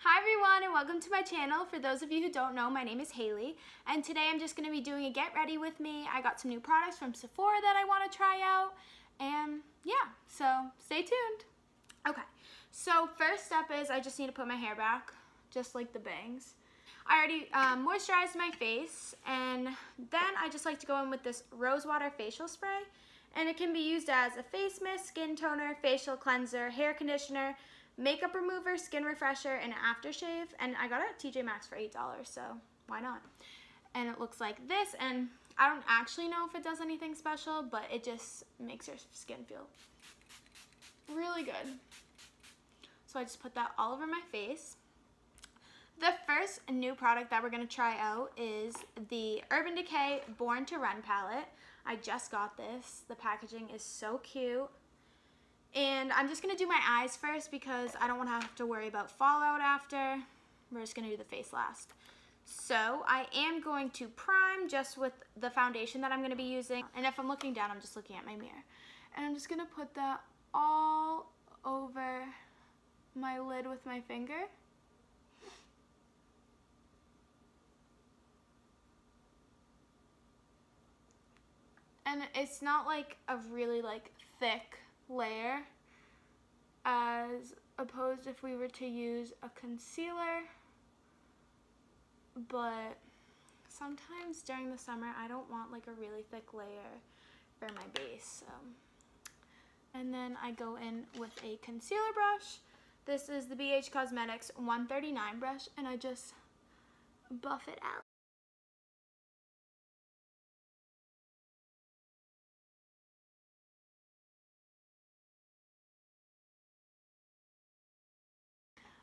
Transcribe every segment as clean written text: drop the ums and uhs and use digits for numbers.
Hi everyone and welcome to my channel. For those of you who don't know, my name is Haley and today I'm just going to be doing a get ready with me. I got some new products from Sephora that I want to try out and yeah, so stay tuned. Okay, so first step is I just need to put my hair back, just like the bangs. I already moisturized my face and then I just like to go in with this rose water facial spray, and it can be used as a face mist, skin toner, facial cleanser, hair conditioner, makeup remover, skin refresher, and aftershave. And I got it at TJ Maxx for $8, so why not? And it looks like this, and I don't actually know if it does anything special, but it just makes your skin feel really good. So I just put that all over my face. The first new product that we're going to try out is the Urban Decay Born to Run palette. I just got this. The packaging is so cute. And I'm just going to do my eyes first because I don't want to have to worry about fallout after. We're just going to do the face last. So I am going to prime just with the foundation that I'm going to be using. And if I'm looking down, I'm just looking at my mirror. And I'm just going to put that all over my lid with my finger. And it's not like a really thick layer as opposed if we were to use a concealer, but sometimes during the summer I don't want like a really thick layer for my base. And then I go in with a concealer brush. This is the BH Cosmetics 139 brush, and I just buff it out.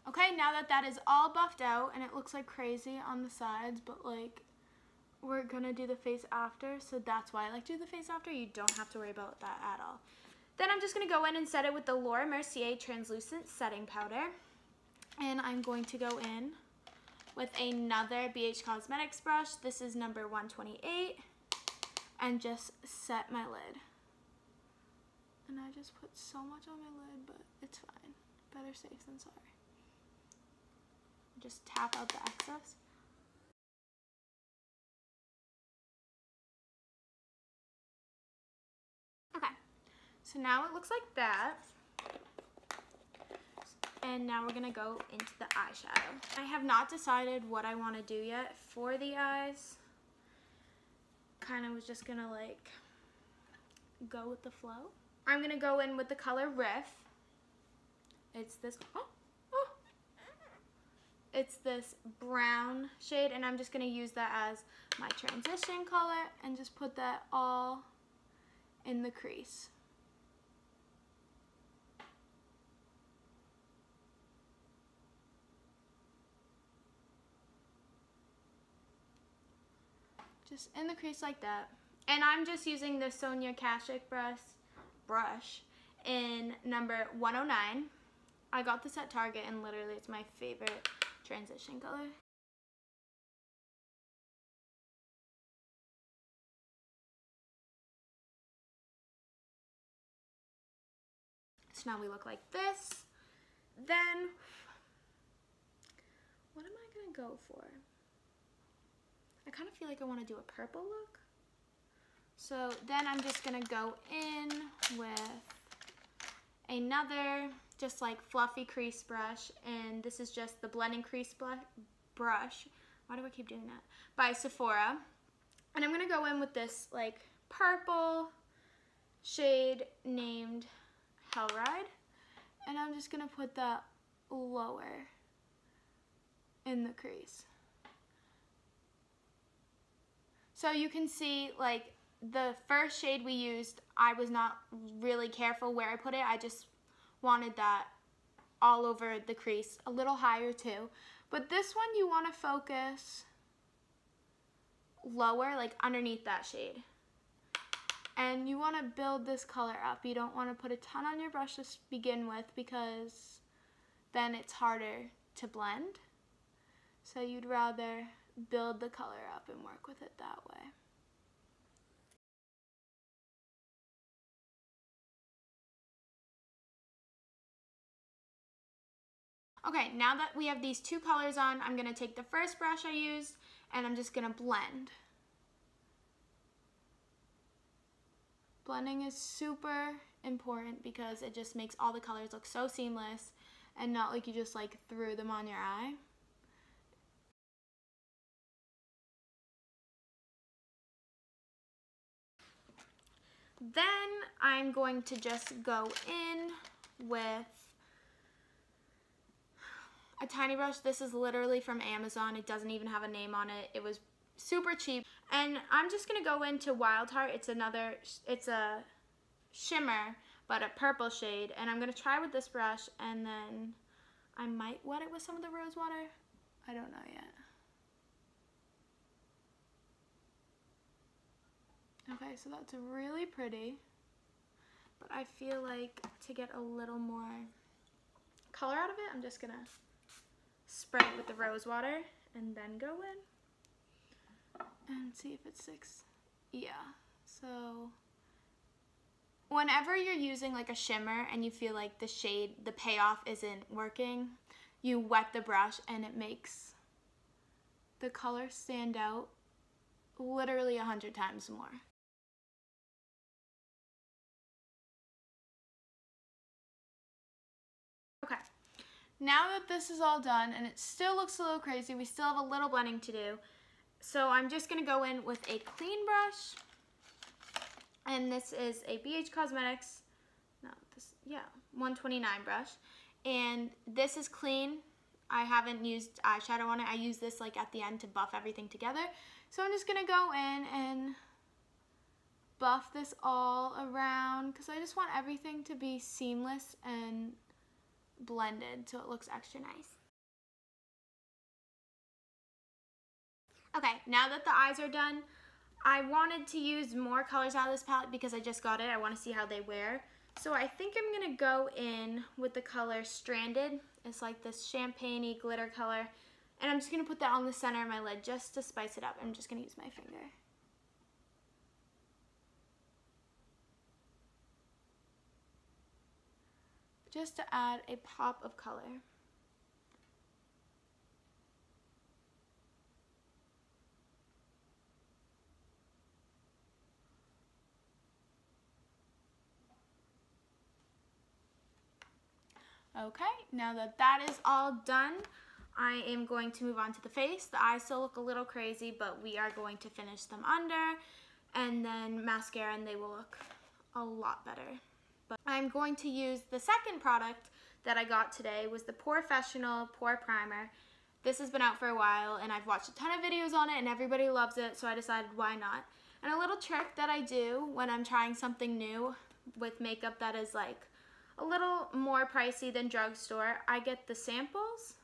Okay, now that that is all buffed out, and it looks like crazy on the sides, but like we're gonna do the face after, so that's why I like to do the face after. You don't have to worry about that at all. Then I'm just gonna go in and set it with the Laura Mercier Translucent Setting Powder, and I'm going to go in with another BH Cosmetics brush. This is number 128, and just set my lid. And I just put so much on my lid, but it's fine. Better safe than sorry. Just tap out the excess. Okay, so now it looks like that. And now we're gonna go into the eyeshadow. I have not decided what I want to do yet for the eyes. Kind of was just gonna like go with the flow. I'm gonna go in with the color Riff. It's this, it's this brown shade, and I'm just gonna use that as my transition color and just put that all in the crease. Just in the crease like that. And I'm just using the Sonia Kashuk brush in number 109. I got this at Target, and literally it's my favorite transition color. So now we look like this. Then, what am I gonna go for? I kind of feel like I want to do a purple look. So then I'm just gonna go in with another just like fluffy crease brush, and this is just the blending crease brush. Why do I keep doing that? By Sephora. And I'm gonna go in with this like purple shade named Hellride, and I'm just gonna put that lower in the crease. So you can see like the first shade we used, I was not really careful where I put it. I just wanted that all over the crease, a little higher too. But this one you want to focus lower, like underneath that shade. And you want to build this color up. You don't want to put a ton on your brush to begin with because then it's harder to blend. So you'd rather build the color up and work with it that way. Okay, now that we have these two colors on, I'm gonna take the first brush I used and I'm just gonna blend. Blending is super important because it just makes all the colors look so seamless and not like you just like threw them on your eye. Then I'm going to just go in with a tiny brush. This is literally from Amazon. It doesn't even have a name on it. It was super cheap. And I'm just gonna go into Wild Heart. It's a shimmer, but a purple shade. And I'm gonna try with this brush and then I might wet it with some of the rose water. I don't know yet. Okay, so that's really pretty, but I feel like to get a little more color out of it, I'm just gonna spray it with the rose water and then go in and see if it sticks. Yeah, so whenever you're using like a shimmer and you feel like the payoff isn't working, you wet the brush and it makes the color stand out literally 100 times more. Okay, now that this is all done and it still looks a little crazy, we still have a little blending to do. So I'm just gonna go in with a clean brush, and this is a BH Cosmetics, 129 brush, and this is clean. I haven't used eyeshadow on it. I use this like at the end to buff everything together. So I'm just gonna go in and buff this all around because I just want everything to be seamless and blended so it looks extra nice. Okay, now that the eyes are done, I wanted to use more colors out of this palette because I just got it. I want to see how they wear. So I think I'm going to go in with the color Stranded. It's like this champagne-y glitter color. And I'm just going to put that on the center of my lid just to spice it up. I'm just going to use my finger. Just to add a pop of color. Okay, now that that is all done, I am going to move on to the face. The eyes still look a little crazy, but we are going to finish them under and then mascara and they will look a lot better. But I'm going to use the second product that I got today was the POREfessional Pore Primer. This has been out for a while and I've watched a ton of videos on it and everybody loves it, so I decided why not. And a little trick that I do when I'm trying something new with makeup that is like a little more pricey than drugstore, I get the samples,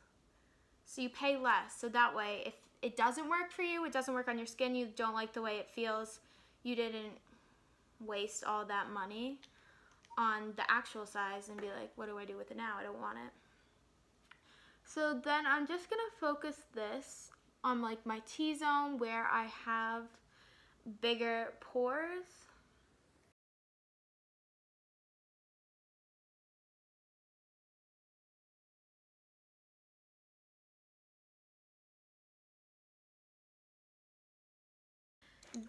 so you pay less. So that way, if it doesn't work for you, it doesn't work on your skin, you don't like the way it feels, you didn't waste all that money on the actual size and be like, what do I do with it now? I don't want it. So then I'm just gonna focus this on like my T-zone where I have bigger pores.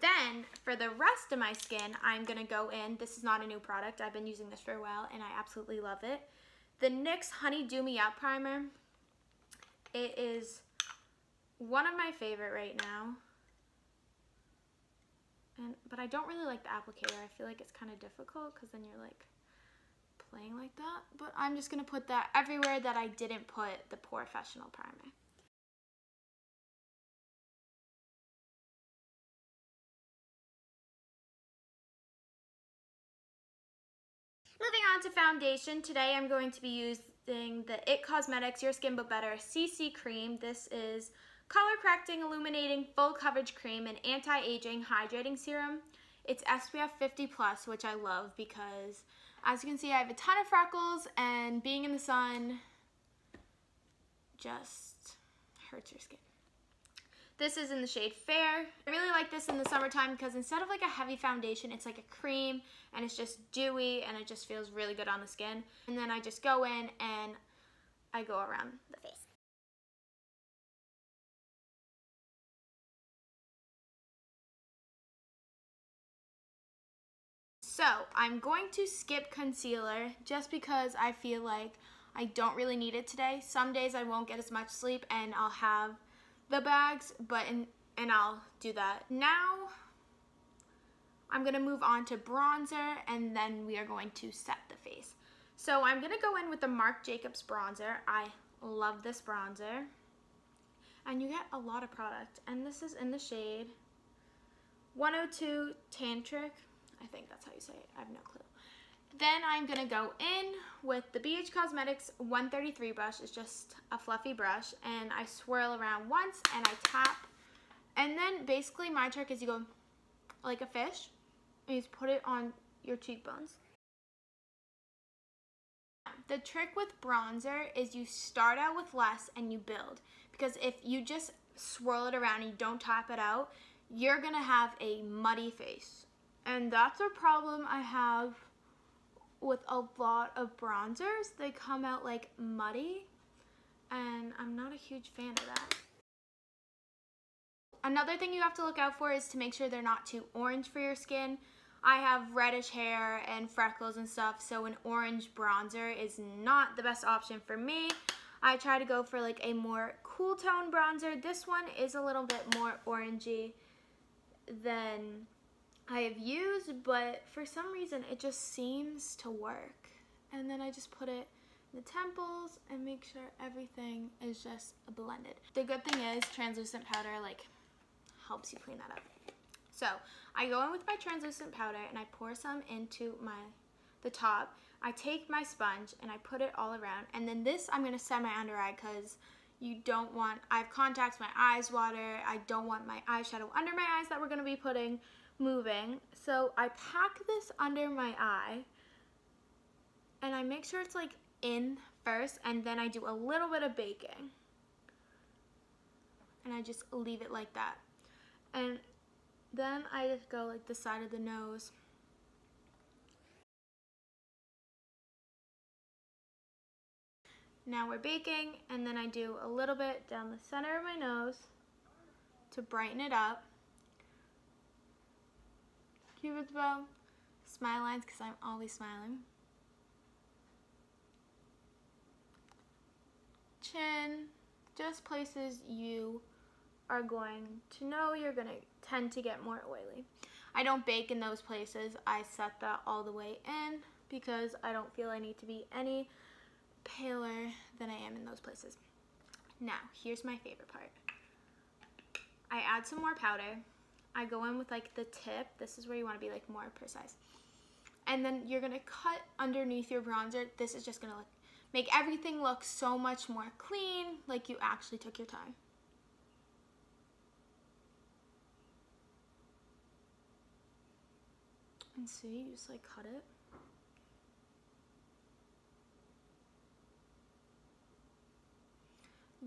Then, for the rest of my skin, I'm going to go in, this is not a new product, I've been using this for a while and I absolutely love it. The NYX Honey Dew Me Up Primer. It is one of my favorite right now. But I don't really like the applicator. I feel like it's kind of difficult because then you're like playing like that. But I'm just going to put that everywhere that I didn't put the POREfessional Primer. Moving on to foundation, today I'm going to be using the IT Cosmetics Your Skin But Better CC Cream. This is color correcting, illuminating, full coverage cream and anti-aging hydrating serum. It's SPF 50+, which I love because as you can see I have a ton of freckles and being in the sun just hurts your skin. This is in the shade Fair. I really like this in the summertime because instead of like a heavy foundation, it's like a cream and it's just dewy and it just feels really good on the skin. And then I just go in and I go around the face. So I'm going to skip concealer just because I feel like I don't really need it today. Some days I won't get as much sleep and I'll have the bags, and I'll do that. Now I'm gonna move on to bronzer, and then we are going to set the face. So I'm gonna go in with the Marc Jacobs bronzer. I love this bronzer. And you get a lot of product. And this is in the shade 102 Tantric. I think that's how you say it. I have no clue. Then I'm gonna go in with the BH Cosmetics 133 brush. It's just a fluffy brush, and I swirl around once and I tap. And then basically my trick is you go like a fish and you just put it on your cheekbones. The trick with bronzer is you start out with less and you build, because if you just swirl it around and you don't tap it out, you're gonna have a muddy face. And that's a problem I have with a lot of bronzers. They come out like muddy, and I'm not a huge fan of that. Another thing you have to look out for is to make sure they're not too orange for your skin. I have reddish hair and freckles and stuff, so an orange bronzer is not the best option for me. I try to go for like a more cool tone bronzer. This one is a little bit more orangey than I have used, but for some reason it just seems to work. And then I just put it in the temples and make sure everything is just blended. The good thing is translucent powder like helps you clean that up. So I go in with my translucent powder and I pour some into the top. I take my sponge and I put it all around, and then this I'm gonna set my under eye because you don't want, I have contacts, my eyes water, I don't want my eyeshadow under my eyes that we're gonna be putting moving. So I pack this under my eye and I make sure it's like in first, and then I do a little bit of baking and I just leave it like that. And then I just go like the side of the nose. Now we're baking, and then I do a little bit down the center of my nose to brighten it up. Cupid's bow, smile lines because I'm always smiling. Chin, just places you are going to know you're going to tend to get more oily. I don't bake in those places. I set that all the way in because I don't feel I need to be any paler than I am in those places. Now, here's my favorite part. I add some more powder. I go in with like the tip. This is where you want to be like more precise. And then you're going to cut underneath your bronzer. This is just going to make everything look so much more clean, like you actually took your time. And see, you just like cut it.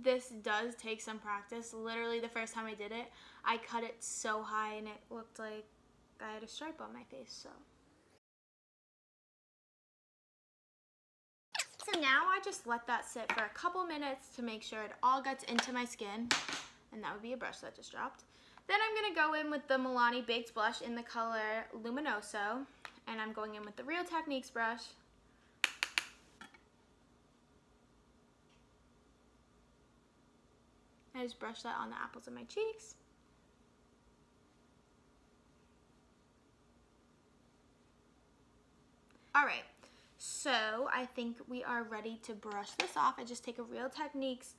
This does take some practice. Literally the first time I did it, I cut it so high and it looked like I had a stripe on my face, so. So now I just let that sit for a couple minutes to make sure it all gets into my skin. And that would be a brush that just dropped. Then I'm going to go in with the Milani Baked Blush in the color Luminoso. And I'm going in with the Real Techniques brush. I just brush that on the apples of my cheeks. Alright, so I think we are ready to brush this off. I just take a Real Techniques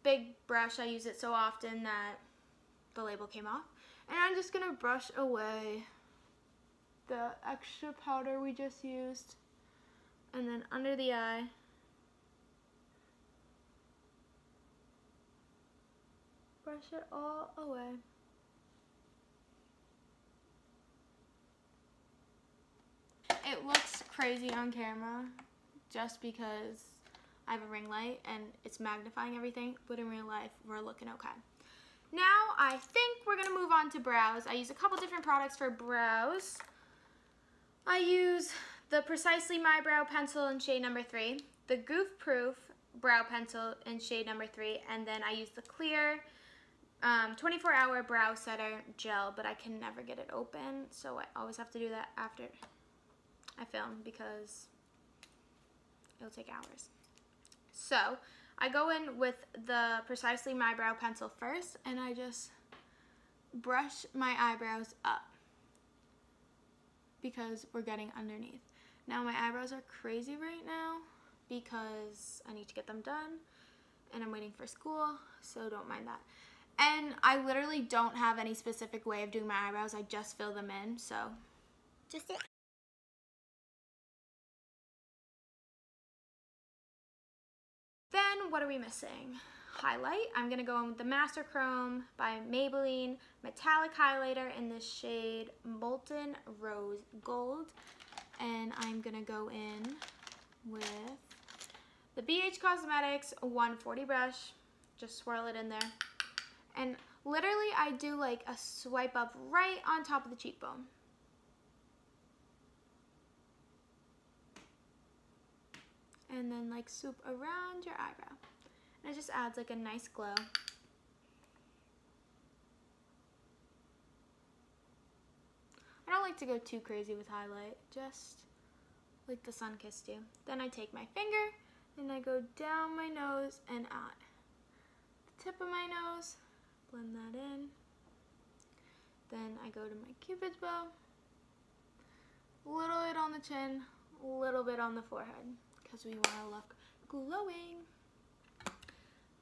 big brush. I use it so often that the label came off. And I'm just going to brush away the extra powder we just used. And then under the eye. Brush it all away. It looks crazy on camera just because I have a ring light and it's magnifying everything, but in real life, we're looking okay. Now, I think we're gonna move on to brows. I use a couple different products for brows. I use the Precisely My Brow Pencil in shade number 3, the Goof Proof brow pencil in shade number 3, and then I use the clear 24-hour brow setter gel, but I can never get it open, so I always have to do that after I film because it'll take hours. So I go in with the Precisely My Brow pencil first, and I just brush my eyebrows up because we're getting underneath. Now my eyebrows are crazy right now because I need to get them done and I'm waiting for school, so don't mind that. And I literally don't have any specific way of doing my eyebrows. I just fill them in, so just it. Then what are we missing? Highlight. I'm gonna go in with the Master Chrome by Maybelline metallic highlighter in the shade Molten Rose Gold, and I'm gonna go in with the BH Cosmetics 140 brush. Just swirl it in there. And literally I do like a swipe up right on top of the cheekbone. And then like swoop around your eyebrow. And it just adds like a nice glow. I don't like to go too crazy with highlight, just like the sun kissed you. Then I take my finger and I go down my nose and out. The tip of my nose. Blend that in. Then I go to my Cupid's bow. A little bit on the chin, a little bit on the forehead, because we want to look glowing.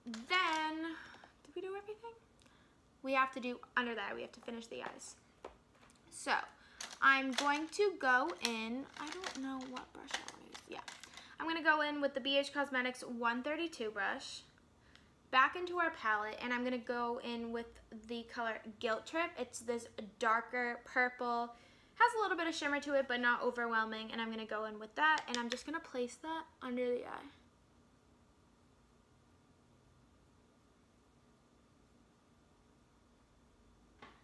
Then, did we do everything? We have to do under that, we have to finish the eyes. So, I'm going to go in, I don't know what brush I want to use. Yeah. I'm going to go in with the BH Cosmetics 132 brush. Back into our palette, and I'm going to go in with the color Guilt Trip. It's this darker purple, has a little bit of shimmer to it, but not overwhelming, and I'm going to go in with that, and I'm just going to place that under the eye.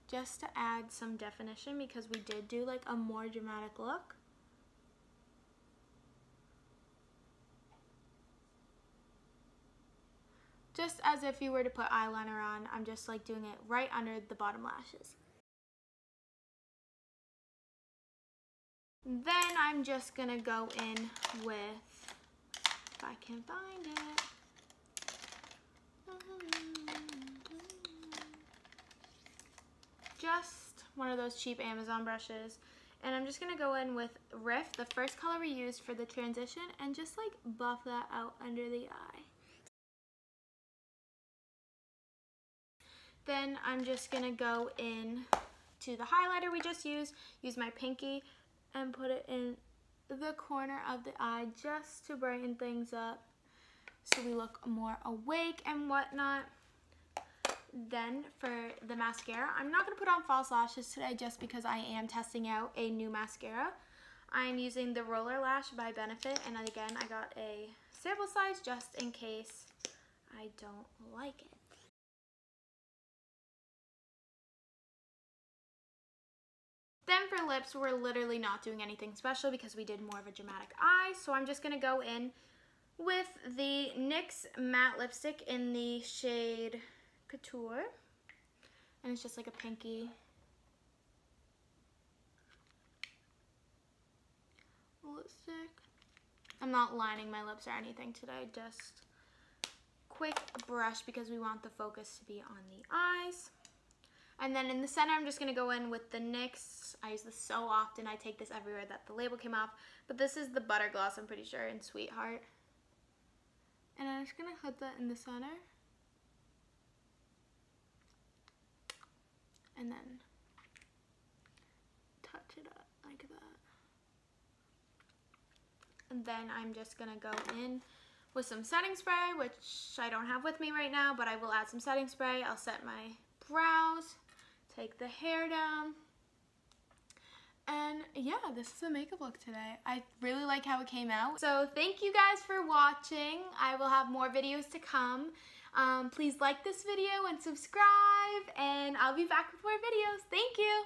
Just to add some definition, because we did do like a more dramatic look. Just as if you were to put eyeliner on, I'm just like doing it right under the bottom lashes. Then I'm just gonna go in with, if I can find it, just one of those cheap Amazon brushes. And I'm just gonna go in with Riff, the first color we used for the transition, and just like buff that out under the eye. Then I'm just gonna go in to the highlighter we just used, use my pinky, and put it in the corner of the eye just to brighten things up so we look more awake and whatnot. Then for the mascara, I'm not gonna put on false lashes today just because I am testing out a new mascara. I'm using the Roller Lash by Benefit, and again, I got a sample size just in case I don't like it. Then for lips, we're literally not doing anything special because we did more of a dramatic eye. So I'm just going to go in with the NYX matte lipstick in the shade Couture. And it's just like a pinky lipstick. I'm not lining my lips or anything today, just quick brush because we want the focus to be on the eyes. And then in the center, I'm just going to go in with the NYX. I use this so often. I take this everywhere that the label came off. But this is the Butter Gloss, I'm pretty sure, in Sweetheart. And I'm just going to put that in the center. And then touch it up like that. And then I'm just going to go in with some setting spray, which I don't have with me right now, but I will add some setting spray. I'll set my brows. Take the hair down, and yeah, this is the makeup look today. I really like how it came out. So thank you guys for watching. I will have more videos to come. Please like this video and subscribe, and I'll be back with more videos. Thank you.